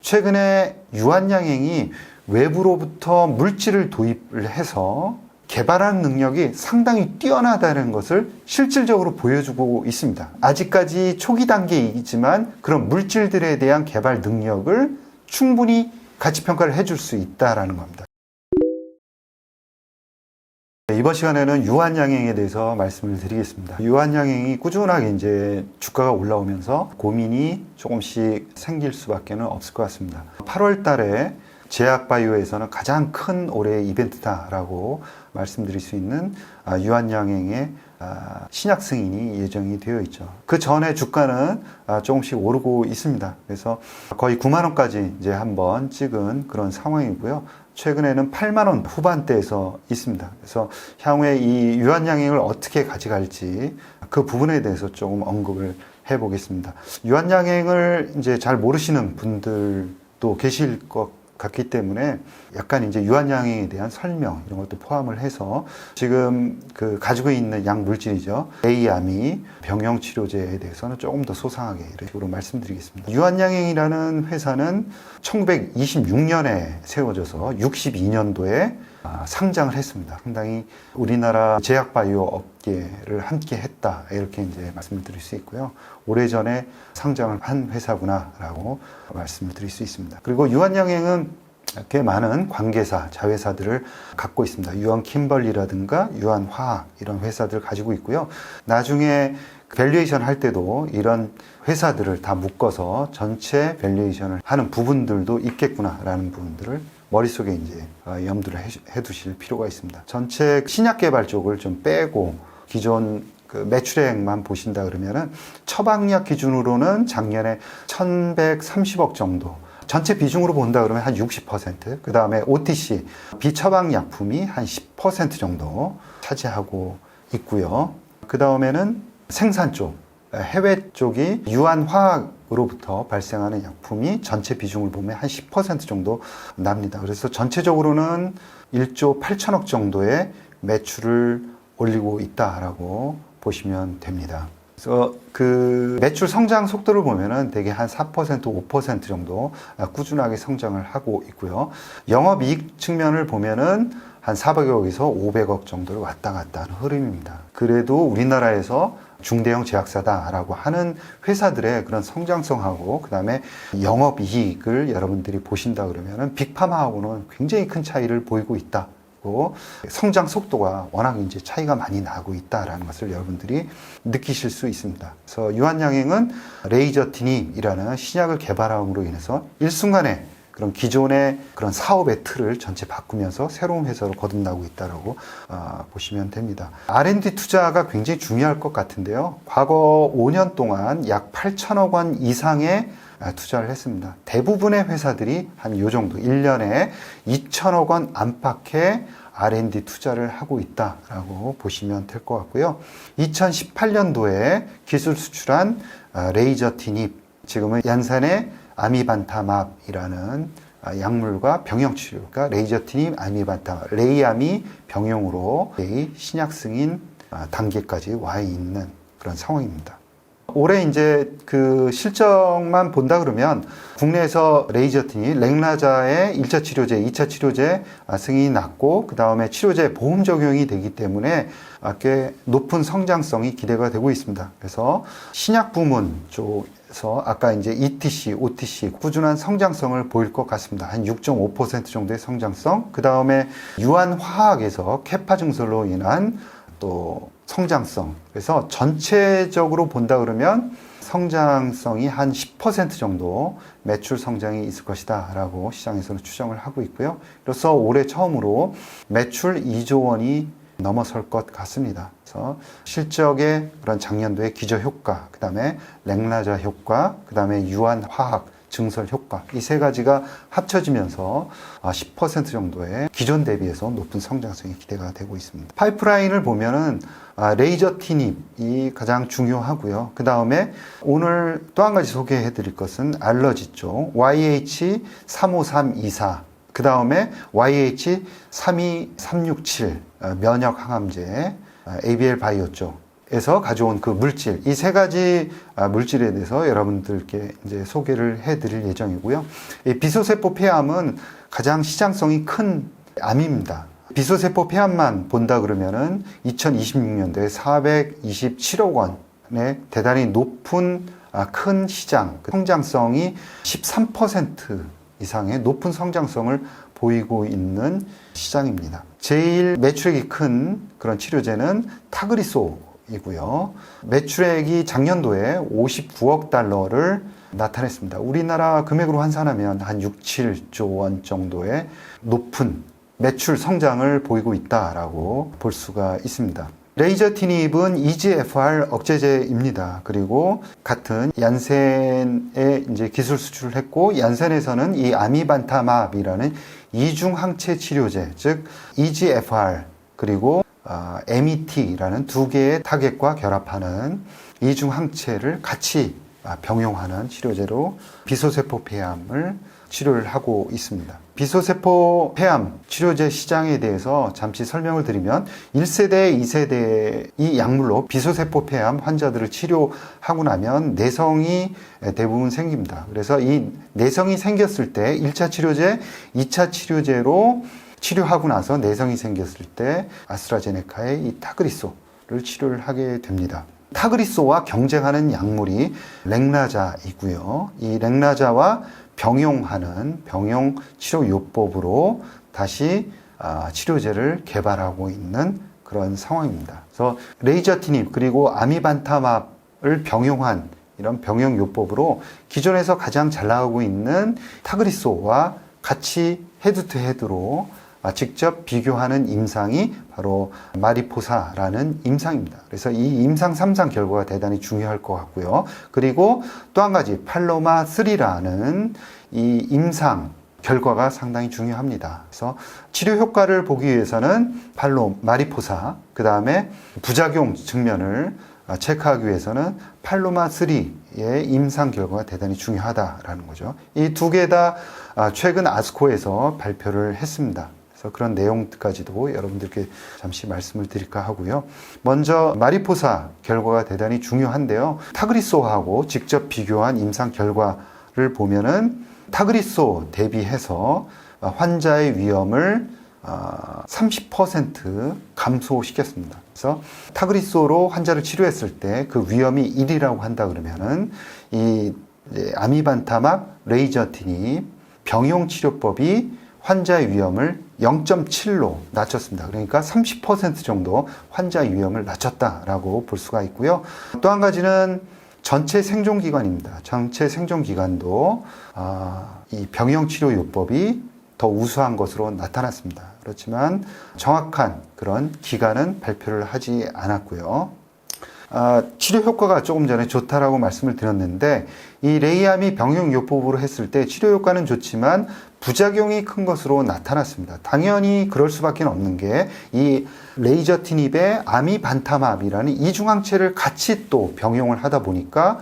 최근에 유한양행이 외부로부터 물질을 도입을 해서 개발하는 능력이 상당히 뛰어나다는 것을 실질적으로 보여주고 있습니다. 아직까지 초기 단계이지만 그런 물질들에 대한 개발 능력을 충분히 가치평가를 해줄 수 있다는 겁니다. 이번 시간에는 유한양행에 대해서 말씀을 드리겠습니다. 유한양행이 꾸준하게 이제 주가가 올라오면서 고민이 조금씩 생길 수밖에 없을 것 같습니다. 8월 달에 제약바이오에서는 가장 큰 올해의 이벤트다라고 말씀드릴 수 있는 유한양행의 신약 승인이 예정이 되어 있죠. 그 전에 주가는 조금씩 오르고 있습니다. 그래서 거의 9만 원까지 이제 한번 찍은 그런 상황이고요. 최근에는 8만 원 후반대에서 있습니다. 그래서 향후에 이 유한양행을 어떻게 가져갈지 그 부분에 대해서 조금 언급을 해보겠습니다. 유한양행을 이제 잘 모르시는 분들도 계실 것 같기 때문에 약간 이제 유한양행에 대한 설명 이런 것도 포함을 해서 지금 그 가지고 있는 약 물질이죠. A암이 병용 치료제에 대해서는 조금 더 소상하게 이런 식으로 말씀드리겠습니다. 유한양행이라는 회사는 1926년에 세워져서 62년도에 상장을 했습니다. 상당히 우리나라 제약바이오 업계를 함께 했다 이렇게 이제 말씀을 드릴 수 있고요. 오래전에 상장을 한 회사구나라고 말씀을 드릴 수 있습니다. 그리고 유한양행은 꽤 많은 관계사, 자회사들을 갖고 있습니다. 유한킴벌리라든가 유한화학 이런 회사들을 가지고 있고요. 나중에 밸류에이션 할 때도 이런 회사들을 다 묶어서 전체 밸류에이션을 하는 부분들도 있겠구나라는 부분들을 머릿속에 이제 염두를 해 두실 필요가 있습니다. 전체 신약 개발 쪽을 좀 빼고 기존 그 매출액만 보신다 그러면은 처방약 기준으로는 작년에 1,130억 정도. 전체 비중으로 본다 그러면 한 60%, 그 다음에 OTC, 비처방 약품이 한 10% 정도 차지하고 있고요. 그 다음에는 생산 쪽, 해외 쪽이 유한화학으로부터 발생하는 약품이 전체 비중을 보면 한 10% 정도 납니다. 그래서 전체적으로는 1조 8천억 정도의 매출을 올리고 있다라고 보시면 됩니다. 그래서 그 매출 성장 속도를 보면은 대개 한 4%, 5% 정도 꾸준하게 성장을 하고 있고요. 영업이익 측면을 보면은 한 400억에서 500억 정도를 왔다 갔다 하는 흐름입니다. 그래도 우리나라에서 중대형 제약사다라고 하는 회사들의 그런 성장성하고 그 다음에 영업이익을 여러분들이 보신다 그러면은 빅파마하고는 굉장히 큰 차이를 보이고 있다. 성장 속도가 워낙 이제 차이가 많이 나고 있다라는 것을 여러분들이 느끼실 수 있습니다. 그래서 유한양행은 레이저티닙이라는 신약을 개발함으로 인해서 일순간에 그런 기존의 그런 사업의 틀을 전체 바꾸면서 새로운 회사로 거듭나고 있다라고 보시면 됩니다. R&D 투자가 굉장히 중요할 것 같은데요. 과거 5년 동안 약 8천억 원 이상의 투자를 했습니다. 대부분의 회사들이 한 요 정도 1년에 2천억 원 안팎의 R&D 투자를 하고 있다라고 보시면 될 것 같고요. 2018년도에 기술 수출한 레이저티닙, 지금은 얀산의 아미반타맙이라는 약물과 병용 치료, 그러니까 레이저티닙, 아미반타맙, 레이암이 병용으로 신약 승인 단계까지 와 있는 그런 상황입니다. 올해 이제 그 실적만 본다 그러면 국내에서 레이저티닙, 렉나자의 1차 치료제, 2차 치료제 승인이 났고 그 다음에 치료제 보험 적용이 되기 때문에 꽤 높은 성장성이 기대가 되고 있습니다. 그래서 신약 부문 쪽에서 아까 이제 ETC, OTC 꾸준한 성장성을 보일 것 같습니다. 한 6.5% 정도의 성장성. 그 다음에 유한화학에서 캐파 증설로 인한 또 성장성. 그래서 전체적으로 본다 그러면 성장성이 한 10% 정도 매출 성장이 있을 것이다 라고 시장에서는 추정을 하고 있고요. 그래서 올해 처음으로 매출 2조 원이 넘어설 것 같습니다. 그래서 실적의 그런 작년도의 기저효과, 그 다음에 렉나자 효과, 그 다음에 유한화학 증설 효과, 이 세 가지가 합쳐지면서 10% 정도의 기존 대비해서 높은 성장성이 기대가 되고 있습니다. 파이프라인을 보면은 레이저티닙이 가장 중요하고요. 그 다음에 오늘 또 한 가지 소개해 드릴 것은 알러지 쪽 YH35324, 그 다음에 YH32367 면역 항암제 ABL 바이오 쪽, 에서 가져온 그 물질, 이 세 가지 물질에 대해서 여러분들께 이제 소개를 해드릴 예정이고요. 이 비소세포 폐암은 가장 시장성이 큰 암입니다. 비소세포 폐암만 본다 그러면은 2026년도에 427억 원의 대단히 높은 큰 시장, 성장성이 13% 이상의 높은 성장성을 보이고 있는 시장입니다. 제일 매출액이 큰 그런 치료제는 타그리소이고요. 매출액이 작년도에 59억 달러를 나타냈습니다. 우리나라 금액으로 환산하면 한 6, 7조 원 정도의 높은 매출 성장을 보이고 있다라고 볼 수가 있습니다. 레이저티닙은 EGFR 억제제입니다. 그리고 같은 얀센에 이제 기술 수출을 했고, 얀센에서는 이 아미반타맙이라는 이중항체 치료제, 즉 EGFR 그리고 MET라는 두 개의 타겟과 결합하는 이중항체를 같이 병용하는 치료제로 비소세포 폐암을 치료를 하고 있습니다. 비소세포 폐암 치료제 시장에 대해서 잠시 설명을 드리면 1세대, 2세대 이 약물로 비소세포 폐암 환자들을 치료하고 나면 내성이 대부분 생깁니다. 그래서 이 내성이 생겼을 때 1차 치료제, 2차 치료제로 치료하고 나서 내성이 생겼을 때 아스트라제네카의 이 타그리소를 치료를 하게 됩니다. 타그리소와 경쟁하는 약물이 렉나자이고요. 이 렉나자와 병용하는 병용 치료 요법으로 다시 치료제를 개발하고 있는 그런 상황입니다. 그래서 레이저티닙 그리고 아미반타맙을 병용한 이런 병용 요법으로 기존에서 가장 잘 나가고 있는 타그리소와 같이 헤드투헤드로 직접 비교하는 임상이 바로 마리포사라는 임상입니다. 그래서 이 임상 3상 결과가 대단히 중요할 것 같고요. 그리고 또 한 가지 팔로마3라는 이 임상 결과가 상당히 중요합니다. 그래서 치료 효과를 보기 위해서는 마리포사, 그 다음에 부작용 측면을 체크하기 위해서는 팔로마3의 임상 결과가 대단히 중요하다라는 거죠. 이 두 개 다 최근 아스코에서 발표를 했습니다. 그래서 그런 내용까지도 여러분들께 잠시 말씀을 드릴까 하고요. 먼저 마리포사 결과가 대단히 중요한데요. 타그리소하고 직접 비교한 임상 결과를 보면은 타그리소 대비해서 환자의 위험을 30% 감소시켰습니다. 그래서 타그리소로 환자를 치료했을 때 그 위험이 1이라고 한다 그러면은 이 아미반타맙, 레이저티닙 병용 치료법이 환자의 위험을 0.7로 낮췄습니다. 그러니까 30% 정도 환자의 위험을 낮췄다라고 볼 수가 있고요. 또 한 가지는 전체 생존 기간입니다. 전체 생존 기간도 이 병용 치료 요법이 더 우수한 것으로 나타났습니다. 그렇지만 정확한 그런 기간은 발표를 하지 않았고요. 치료 효과가 조금 전에 좋다라고 말씀을 드렸는데 이 레이암이 병용 요법으로 했을 때 치료 효과는 좋지만 부작용이 큰 것으로 나타났습니다. 당연히 그럴 수밖에 없는 게 이 레이저티닙의 아미반타맙이라는 이중항체를 같이 또 병용을 하다 보니까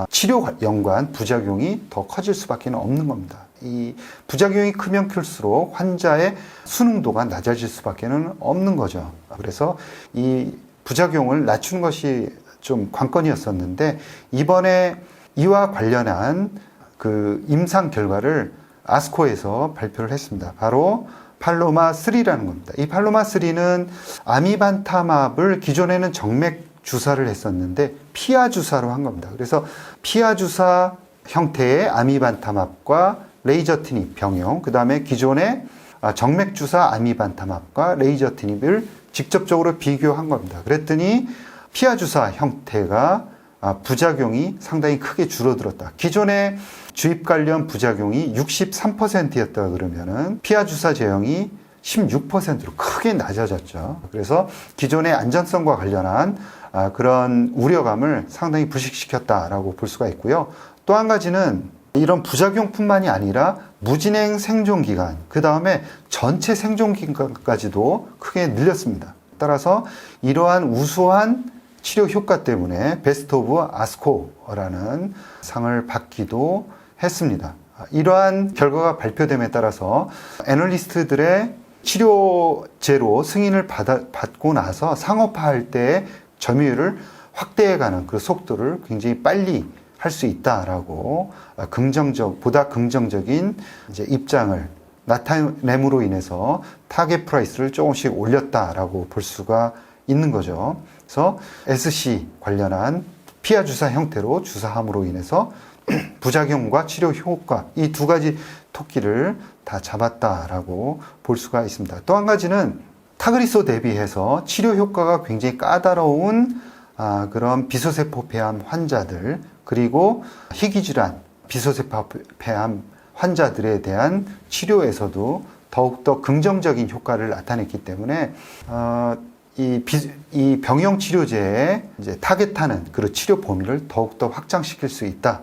치료 연관 부작용이 더 커질 수밖에 없는 겁니다. 이 부작용이 크면 클수록 환자의 수능도가 낮아질 수밖에 없는 거죠. 그래서 이 부작용을 낮추는 것이 좀 관건이었었는데 이번에 이와 관련한 그 임상 결과를 아스코에서 발표를 했습니다. 바로 팔로마3라는 겁니다. 이 팔로마3는 아미반타맙을 기존에는 정맥 주사를 했었는데 피하 주사로 한 겁니다. 그래서 피하 주사 형태의 아미반타맙과 레이저티닙 병용, 그 다음에 기존의 정맥 주사 아미반타맙과 레이저티닙을 직접적으로 비교한 겁니다. 그랬더니 피하 주사 형태가 부작용이 상당히 크게 줄어들었다. 기존의 주입 관련 부작용이 63%였다 그러면은 피하 주사 제형이 16%로 크게 낮아졌죠. 그래서 기존의 안전성과 관련한 그런 우려감을 상당히 불식시켰다라고 볼 수가 있고요. 또 한 가지는 이런 부작용뿐만이 아니라 무진행 생존 기간, 그 다음에 전체 생존 기간까지도 크게 늘렸습니다. 따라서 이러한 우수한 치료 효과 때문에 베스트 오브 아스코라는 상을 받기도 했습니다. 이러한 결과가 발표됨에 따라서 애널리스트들의 치료제로 승인을 받고 나서 상업화할 때 점유율을 확대해가는 그 속도를 굉장히 빨리 할 수 있다라고 보다 긍정적인 이제 입장을 나타냄으로 인해서 타겟 프라이스를 조금씩 올렸다라고 볼 수가 있는 거죠. 그래서 SC 관련한 피하 주사 형태로 주사함으로 인해서 부작용과 치료 효과 이 두 가지 토끼를 다 잡았다라고 볼 수가 있습니다. 또 한 가지는 타그리소 대비해서 치료 효과가 굉장히 까다로운 그런 비소세포 폐암 환자들 그리고 희귀질환 비소세포 폐암 환자들에 대한 치료에서도 더욱더 긍정적인 효과를 나타냈기 때문에 이 병용 치료제에 이제 타겟하는 그런 치료 범위를 더욱더 확장시킬 수 있다.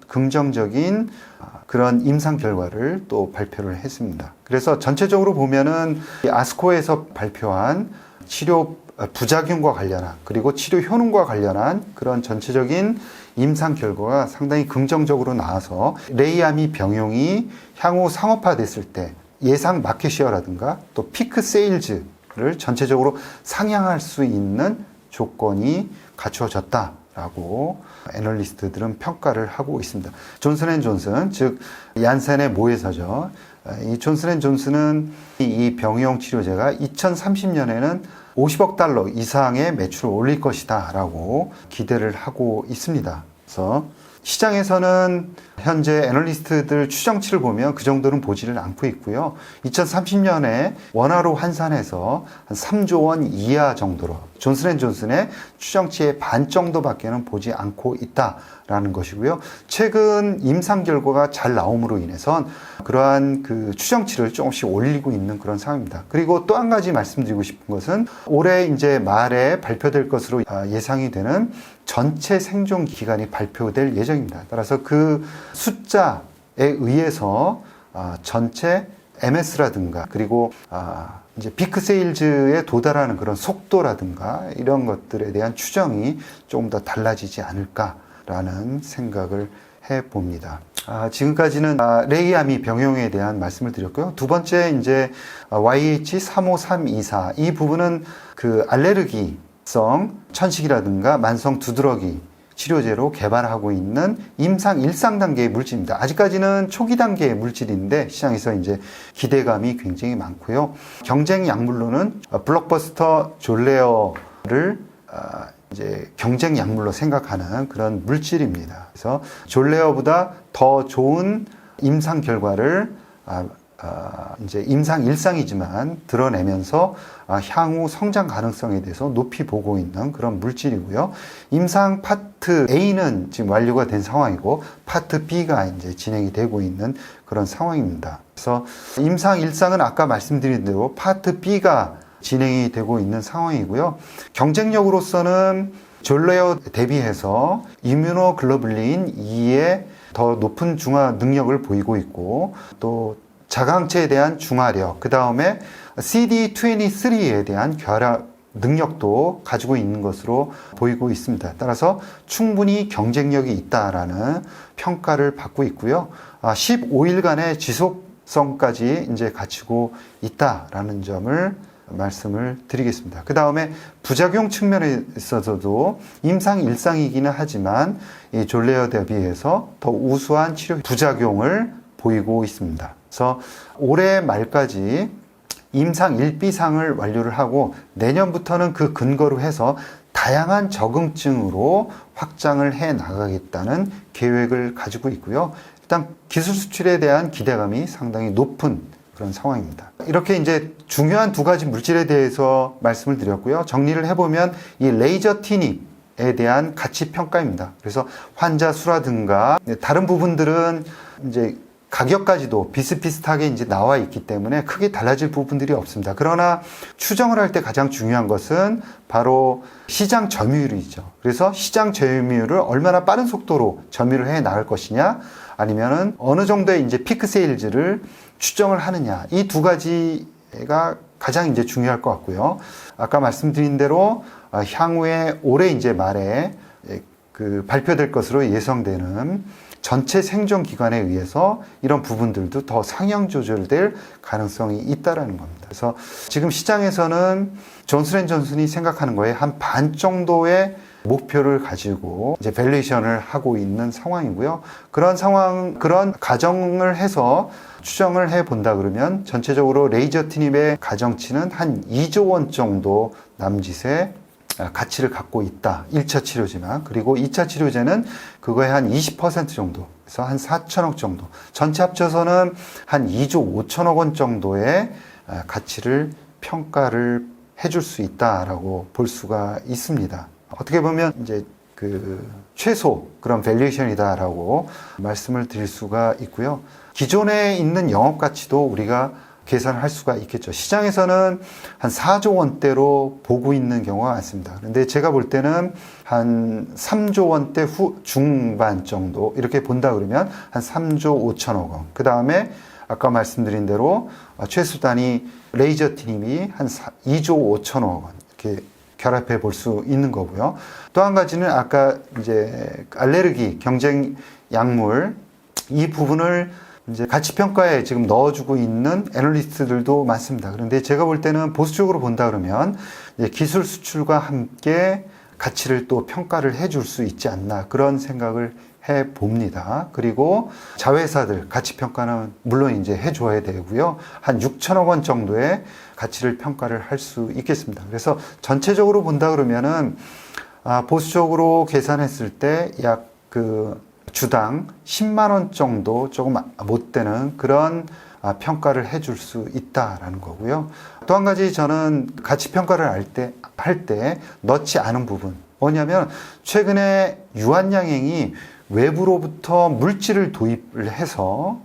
긍정적인 그런 임상 결과를 또 발표를 했습니다. 그래서 전체적으로 보면은 아스코에서 발표한 치료 부작용과 관련한 그리고 치료 효능과 관련한 그런 전체적인 임상 결과가 상당히 긍정적으로 나와서 레이아미 병용이 향후 상업화됐을 때 예상 마켓시어라든가 또 피크 세일즈를 전체적으로 상향할 수 있는 조건이 갖추어졌다라고 애널리스트들은 평가를 하고 있습니다. 존슨앤존슨 즉 얀센의 모회사죠. 이 존슨앤존슨은 이 병용 치료제가 2030년에는 50억 달러 이상의 매출을 올릴 것이다 라고 기대를 하고 있습니다. 그래서 시장에서는 현재 애널리스트들 추정치를 보면 그 정도는 보지를 않고 있고요. 2030년에 원화로 환산해서 한 3조 원 이하 정도로 존슨앤존슨의 추정치의 반 정도밖에는 보지 않고 있다라는 것이고요. 최근 임상 결과가 잘 나옴으로 인해서 그러한 그 추정치를 조금씩 올리고 있는 그런 상황입니다. 그리고 또 한 가지 말씀드리고 싶은 것은 올해 이제 말에 발표될 것으로 예상이 되는 전체 생존 기간이 발표될 예정입니다. 따라서 그 숫자에 의해서 전체 MS라든가 그리고 이제 피크 세일즈에 도달하는 그런 속도라든가 이런 것들에 대한 추정이 조금 더 달라지지 않을까라는 생각을 해봅니다. 지금까지는 레이아미 병용에 대한 말씀을 드렸고요. 두 번째 이제 YH35324 이 부분은 그 알레르기성 천식이라든가 만성 두드러기 치료제로 개발하고 있는 임상 1상 단계의 물질입니다. 아직까지는 초기 단계의 물질인데 시장에서 이제 기대감이 굉장히 많고요. 경쟁 약물로는 블록버스터 졸레어를 이제 경쟁 약물로 생각하는 그런 물질입니다. 그래서 졸레어보다 더 좋은 임상 결과를 이제 임상 1상이지만 드러내면서 향후 성장 가능성에 대해서 높이 보고 있는 그런 물질이고요. 임상 파트 A는 지금 완료가 된 상황이고 파트 B가 이제 진행이 되고 있는 그런 상황입니다. 그래서 임상 1상은 아까 말씀드린 대로 파트 B가 진행이 되고 있는 상황이고요. 경쟁력으로서는 졸레어 대비해서 이뮤노글로불린 2의 더 높은 중화 능력을 보이고 있고 또 자강체에 대한 중화력, 그 다음에 CD23에 대한 결합 능력도 가지고 있는 것으로 보이고 있습니다. 따라서 충분히 경쟁력이 있다라는 평가를 받고 있고요. 15일간의 지속성까지 이제 갖추고 있다라는 점을 말씀을 드리겠습니다. 그 다음에 부작용 측면에 있어서도 임상 1상이기는 하지만 이 졸레어 대비해서 더 우수한 치료 부작용을 보이고 있습니다. 그래서 올해 말까지 임상 1비상을 완료를 하고 내년부터는 그 근거로 해서 다양한 적응증으로 확장을 해 나가겠다는 계획을 가지고 있고요. 일단 기술 수출에 대한 기대감이 상당히 높은 그런 상황입니다. 이렇게 이제 중요한 두 가지 물질에 대해서 말씀을 드렸고요. 정리를 해보면 이 레이저 티닙에 대한 가치 평가입니다. 그래서 환자 수라든가 다른 부분들은 이제 가격까지도 비슷비슷하게 이제 나와 있기 때문에 크게 달라질 부분들이 없습니다. 그러나 추정을 할 때 가장 중요한 것은 바로 시장 점유율이죠. 그래서 시장 점유율을 얼마나 빠른 속도로 점유를 해 나갈 것이냐, 아니면은 어느 정도의 이제 피크 세일즈를 추정을 하느냐, 이 두 가지가 가장 이제 중요할 것 같고요. 아까 말씀드린 대로 향후에 올해 이제 말에 그 발표될 것으로 예상되는 전체 생존 기간에 의해서 이런 부분들도 더 상향 조절될 가능성이 있다라는 겁니다. 그래서 지금 시장에서는 존슨앤존슨이 생각하는 거에 한 반 정도의 목표를 가지고 이제 밸류에이션을 하고 있는 상황이고요. 그런 가정을 해서 추정을 해 본다 그러면 전체적으로 레이저 티닙의 가정치는 한 2조 원 정도 남짓의 가치를 갖고 있다. 1차 치료제만. 그리고 2차 치료제는 그거의 한 20% 정도. 그래서 한 4천억 정도. 전체 합쳐서는 한 2조 5천억 원 정도의 가치를 평가를 해줄 수 있다라고 볼 수가 있습니다. 어떻게 보면 이제 최소 그런 밸류에이션이다라고 말씀을 드릴 수가 있고요. 기존에 있는 영업 가치도 우리가 계산을 할 수가 있겠죠. 시장에서는 한 4조 원대로 보고 있는 경우가 많습니다. 그런데 제가 볼 때는 한 3조 원대 중반 정도 이렇게 본다 그러면 한 3조 5천억 원. 그 다음에 아까 말씀드린 대로 최소 단위 레이저 티닙이 한 2조 5천억 원 이렇게 결합해 볼 수 있는 거고요. 또 한 가지는 아까 이제 알레르기 경쟁 약물 이 부분을 이제 가치 평가에 지금 넣어주고 있는 애널리스트들도 많습니다. 그런데 제가 볼 때는 보수적으로 본다 그러면 이제 기술 수출과 함께 가치를 또 평가를 해줄 수 있지 않나 그런 생각을 해 봅니다. 그리고 자회사들 가치 평가는 물론 이제 해줘야 되고요. 한 6천억 원 정도의 가치를 평가를 할 수 있겠습니다. 그래서 전체적으로 본다 그러면은 보수적으로 계산했을 때 약 주당 10만 원 정도 조금 못 되는 그런 평가를 해줄 수 있다라는 거고요. 또 한 가지 저는 가치 평가를 할 때 넣지 않은 부분 뭐냐면 최근에 유한양행이 외부로부터 물질을 도입을 해서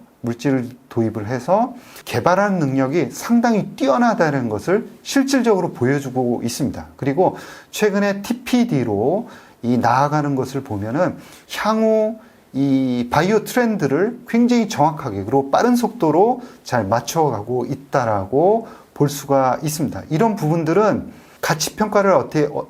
개발하는 능력이 상당히 뛰어나다는 것을 실질적으로 보여주고 있습니다. 그리고 최근에 TPD로 나아가는 것을 보면은 향후 이 바이오 트렌드를 굉장히 정확하게 그리고 빠른 속도로 잘 맞춰가고 있다라고 볼 수가 있습니다. 이런 부분들은 가치 평가를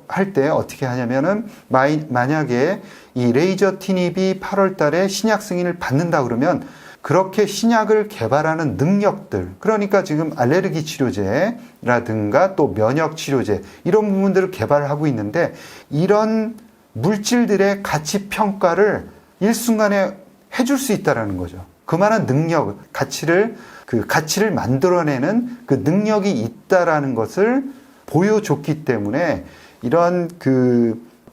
할 때 어떻게 하냐면은 만약에 이 레이저 티닙이 8월 달에 신약 승인을 받는다 그러면 그렇게 신약을 개발하는 능력들, 그러니까 지금 알레르기 치료제라든가 또 면역 치료제 이런 부분들을 개발하고 있는데 이런 물질들의 가치 평가를 일순간에 해줄 수 있다라는 거죠. 그만한 능력, 가치를 만들어내는 그 능력이 있다라는 것을 보여줬기 때문에 이런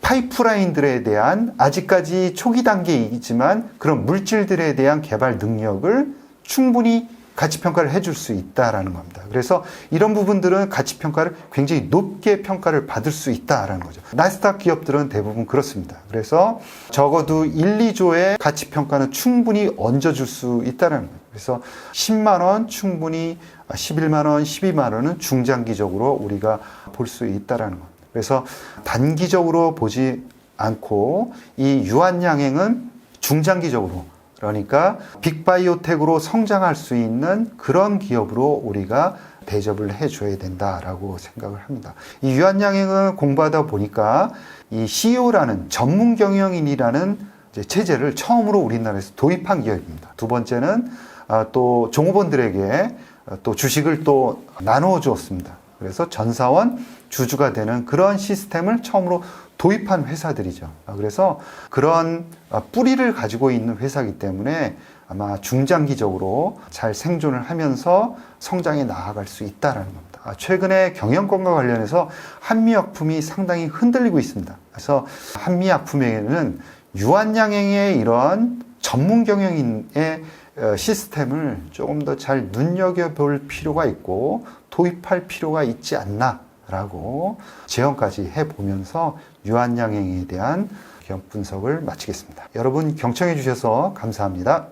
파이프라인들에 대한 아직까지 초기 단계이지만 그런 물질들에 대한 개발 능력을 충분히 가치 평가를 해줄 수 있다라는 겁니다. 그래서 이런 부분들은 가치 평가를 굉장히 높게 평가를 받을 수 있다라는 거죠. 나스닥 기업들은 대부분 그렇습니다. 그래서 적어도 1, 2조의 가치 평가는 충분히 얹어줄 수 있다는 거예요. 그래서 10만 원 충분히 11만 원, 12만 원은 중장기적으로 우리가 볼 수 있다라는 겁니다. 그래서 단기적으로 보지 않고 이 유한양행은 중장기적으로 그러니까 빅바이오텍으로 성장할 수 있는 그런 기업으로 우리가 대접을 해줘야 된다라고 생각을 합니다. 이 유한양행을 공부하다 보니까 이 CEO라는 전문 경영인이라는 체제를 처음으로 우리나라에서 도입한 기업입니다. 두 번째는 또 종업원들에게 또 주식을 또 나누어 주었습니다. 그래서 전사원 주주가 되는 그런 시스템을 처음으로 도입한 회사들이죠. 그래서 그런 뿌리를 가지고 있는 회사이기 때문에 아마 중장기적으로 잘 생존을 하면서 성장해 나아갈 수 있다는 겁니다. 최근에 경영권과 관련해서 한미약품이 상당히 흔들리고 있습니다. 그래서 한미약품에는 유한양행의 이런 전문 경영인의 시스템을 조금 더 잘 눈여겨볼 필요가 있고 도입할 필요가 있지 않나 라고 제언까지 해보면서 유한양행에 대한 분석을 마치겠습니다. 여러분 경청해 주셔서 감사합니다.